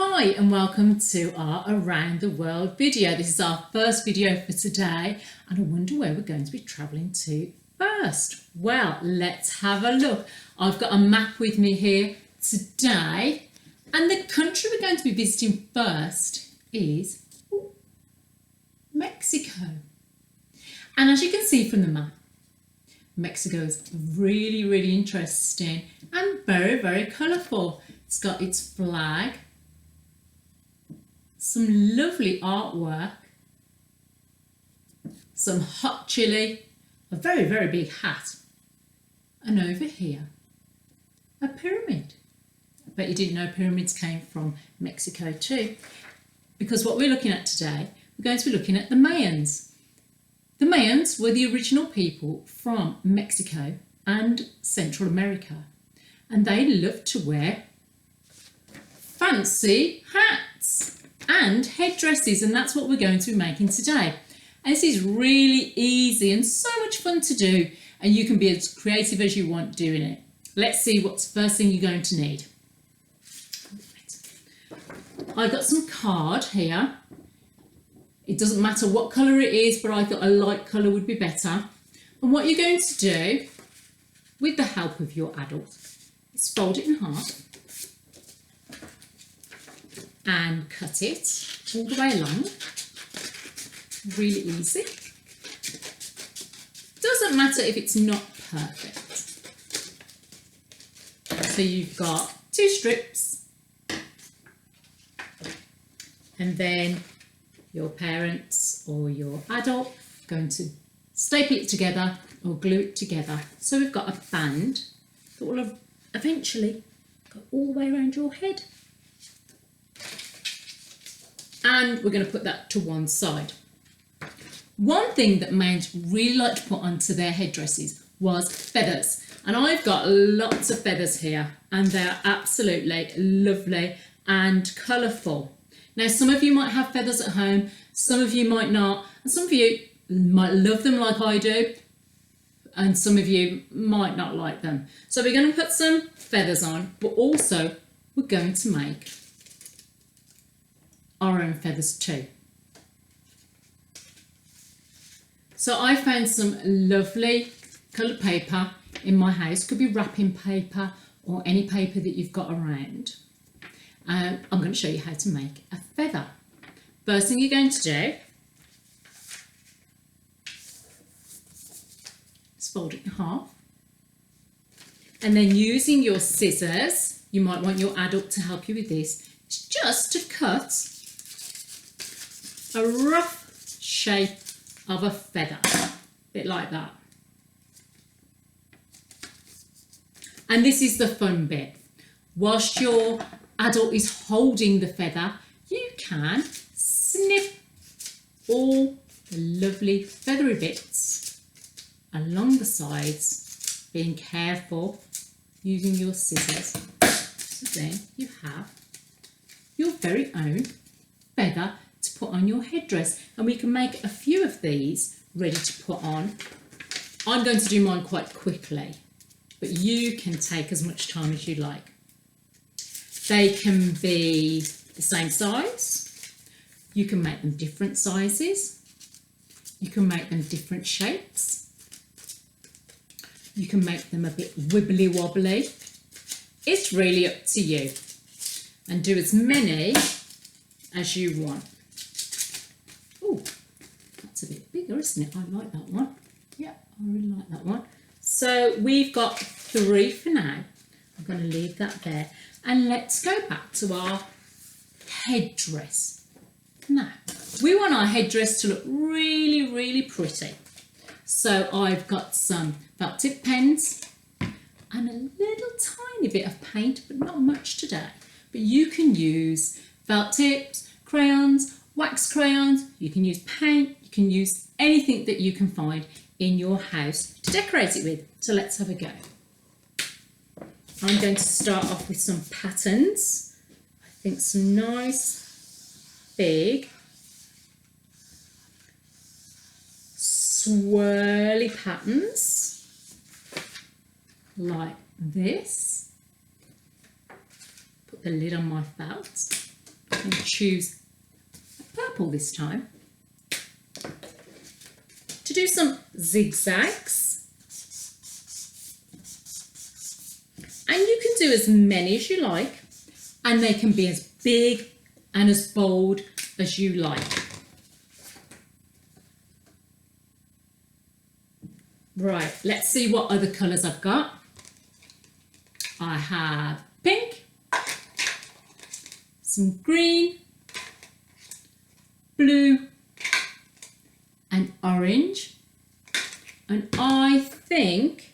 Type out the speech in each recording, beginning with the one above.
Hi and welcome to our Around the World video. This is our first video for today and I wonder where we're going to be travelling to first. Well, let's have a look. I've got a map with me here today and the country we're going to be visiting first is Mexico. And as you can see from the map, Mexico is really interesting and very colourful. It's got its flag, some lovely artwork, some hot chili, a very big hat, and over here, a pyramid. I bet you didn't know pyramids came from Mexico too, because what we're looking at today, we're going to be looking at the Mayans. The Mayans were the original people from Mexico and Central America, and they loved to wear fancy hats and headdresses, and that's what we're going to be making today. And this is really easy and so much fun to do, and you can be as creative as you want doing it. Let's see what's the first thing you're going to need. I've got some card here. It doesn't matter what colour it is, but I thought a light colour would be better. And what you're going to do, with the help of your adult, is fold it in half and cut it all the way along. Really easy. Doesn't matter if it's not perfect. So you've got 2 strips, and then your parents or your adult are going to staple it together or glue it together. So we've got a band that will eventually go all the way around your head. And we're going to put that to one side. One thing that Mayans really like to put onto their headdresses was feathers. And I've got lots of feathers here, and they're absolutely lovely and colourful. Now, some of you might have feathers at home, some of you might not, and some of you might love them like I do, and some of you might not like them. So we're going to put some feathers on, but also we're going to make our own feathers too. So I found some lovely coloured paper in my house. Could be wrapping paper or any paper that you've got around. I'm going to show you how to make a feather. First thing you're going to do is fold it in half, and then using your scissors, you might want your adult to help you with this, is just to cut a rough shape of a feather, a bit like that. And this is the fun bit. Whilst your adult is holding the feather, you can snip all the lovely feathery bits along the sides, being careful using your scissors. So then you have your very own feather to put on your headdress, and we can make a few of these ready to put on. I'm going to do mine quite quickly, but you can take as much time as you like. They can be the same size, you can make them different sizes, you can make them different shapes, you can make them a bit wibbly wobbly. It's really up to you, and do as many as you want. Oh, that's a bit bigger, isn't it? I like that one. Yeah, I really like that one. So we've got 3 for now. I'm going to leave that there. And let's go back to our headdress. Now, we want our headdress to look really pretty. So I've got some felt tip pens and a little tiny bit of paint, but not much today. But you can use felt tips, crayons, wax crayons, you can use paint, you can use anything that you can find in your house to decorate it with. So let's have a go. I'm going to start off with some patterns. I think some nice, big, swirly patterns, like this. Put the lid on my felt. going to choose purple this time to do some zigzags. And you can do as many as you like, and they can be as big and as bold as you like. Right, let's see what other colours I've got. I have pink, some green, blue and orange, and I think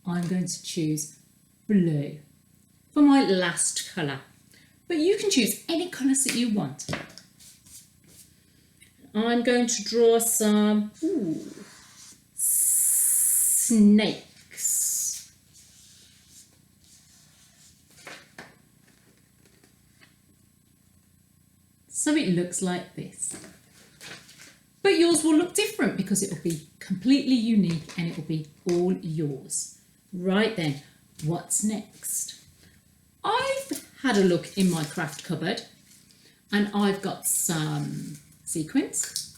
I'm going to choose blue for my last colour, but you can choose any colours that you want. I'm going to draw some snakes. So it looks like this. But yours will look different because it will be completely unique and it will be all yours. Right then, what's next? I've had a look in my craft cupboard and I've got some sequins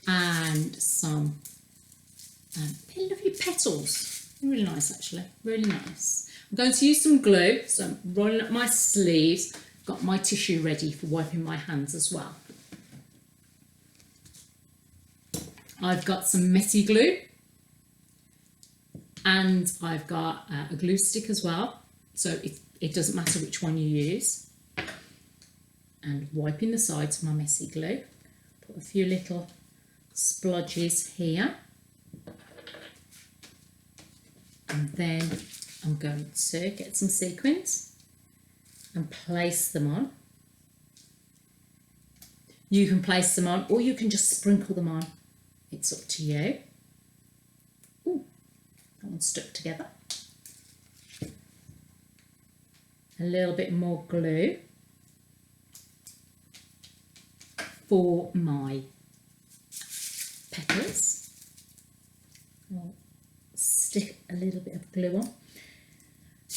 and some lovely petals. Really nice actually, really nice. I'm going to use some glue, so I'm rolling up my sleeves. Got my tissue ready for wiping my hands as well. I've got some messy glue and I've got a glue stick as well, so it doesn't matter which one you use. And wiping the sides of my messy glue, put a few little splodges here, and then I'm going to get some sequins and place them on. You can place them on or you can just sprinkle them on. It's up to you. Ooh, that one's stuck together. A little bit more glue for my petals. I'll stick a little bit of glue on.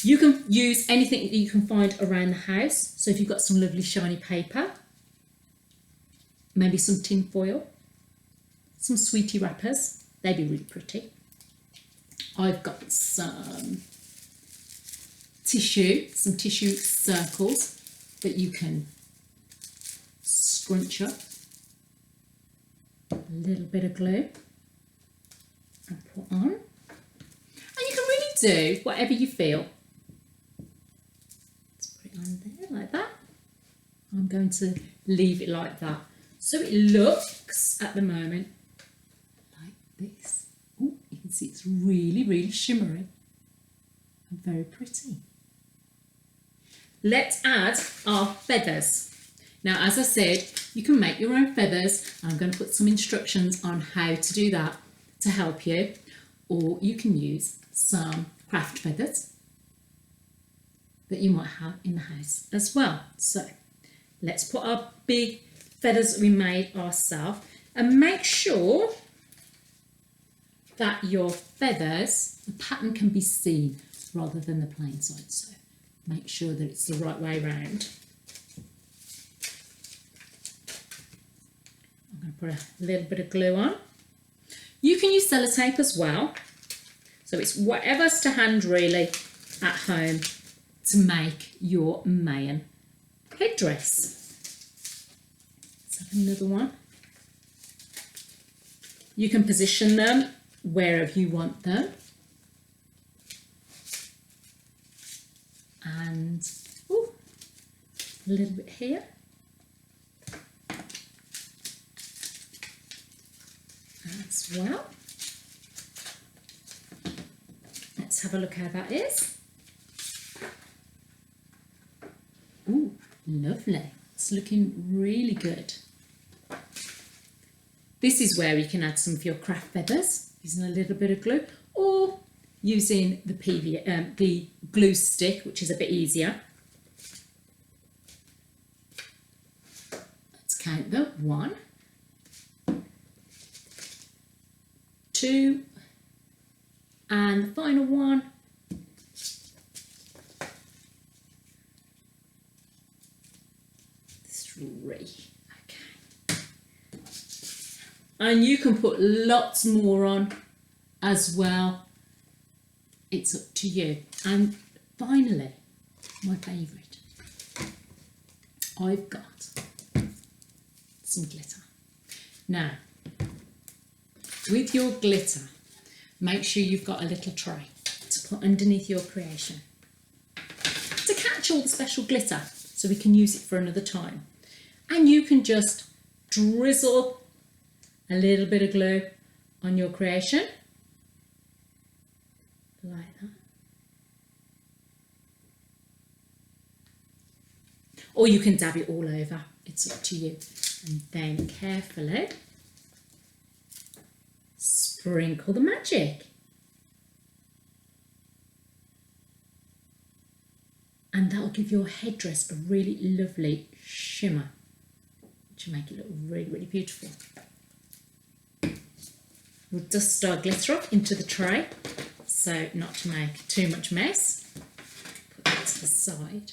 You can use anything that you can find around the house. So if you've got some lovely shiny paper, maybe some tin foil, some sweetie wrappers, they'd be really pretty. I've got some tissue circles that you can scrunch up. A little bit of glue and put on. And you can really do whatever you feel. On there like that. I'm going to leave it like that. So it looks at the moment like this. Oh, you can see it's really, really shimmery and very pretty. Let's add our feathers. Now, as I said, you can make your own feathers. I'm going to put some instructions on how to do that to help you, or you can use some craft feathers that you might have in the house as well. So let's put our big feathers that we made ourselves, and make sure that your feathers, the pattern can be seen rather than the plain side. So make sure that it's the right way round. I'm going to put a little bit of glue on. You can use sellotape as well. So it's whatever's to hand really at home to make your Mayan headdress. Let's have another one. You can position them wherever you want them. And ooh, a little bit here. As well. Let's have a look how that is. Ooh, lovely. It's looking really good. This is where you can add some of your craft feathers using a little bit of glue, or using the glue stick, which is a bit easier. Let's count them. 1, 2, and the final one. 3. Okay. And you can put lots more on as well. It's up to you. And finally, my favourite. I've got some glitter. Now, with your glitter, make sure you've got a little tray to put underneath your creation to catch all the special glitter so we can use it for another time. And you can just drizzle a little bit of glue on your creation like that. Or you can dab it all over, it's up to you. And then carefully sprinkle the magic. And that'll give your headdress a really lovely shimmer, which will make it look really, really beautiful. We'll dust our glitter off into the tray, so not to make too much mess. Put that to the side.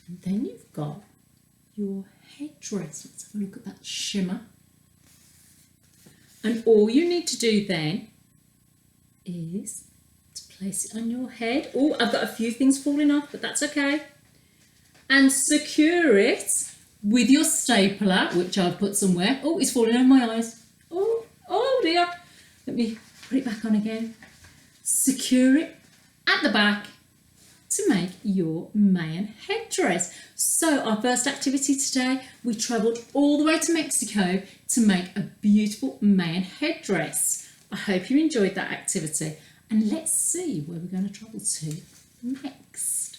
And then you've got your headdress. Let's have a look at that shimmer. And all you need to do then is to place it on your head. Oh, I've got a few things falling off, but that's okay. And secure it with your stapler, which I've put somewhere. Oh, it's falling over my eyes. Oh dear. Let me put it back on again. Secure it at the back to make your Mayan headdress. So our first activity today, we travelled all the way to Mexico to make a beautiful Mayan headdress. I hope you enjoyed that activity, and let's see where we're going to travel to next.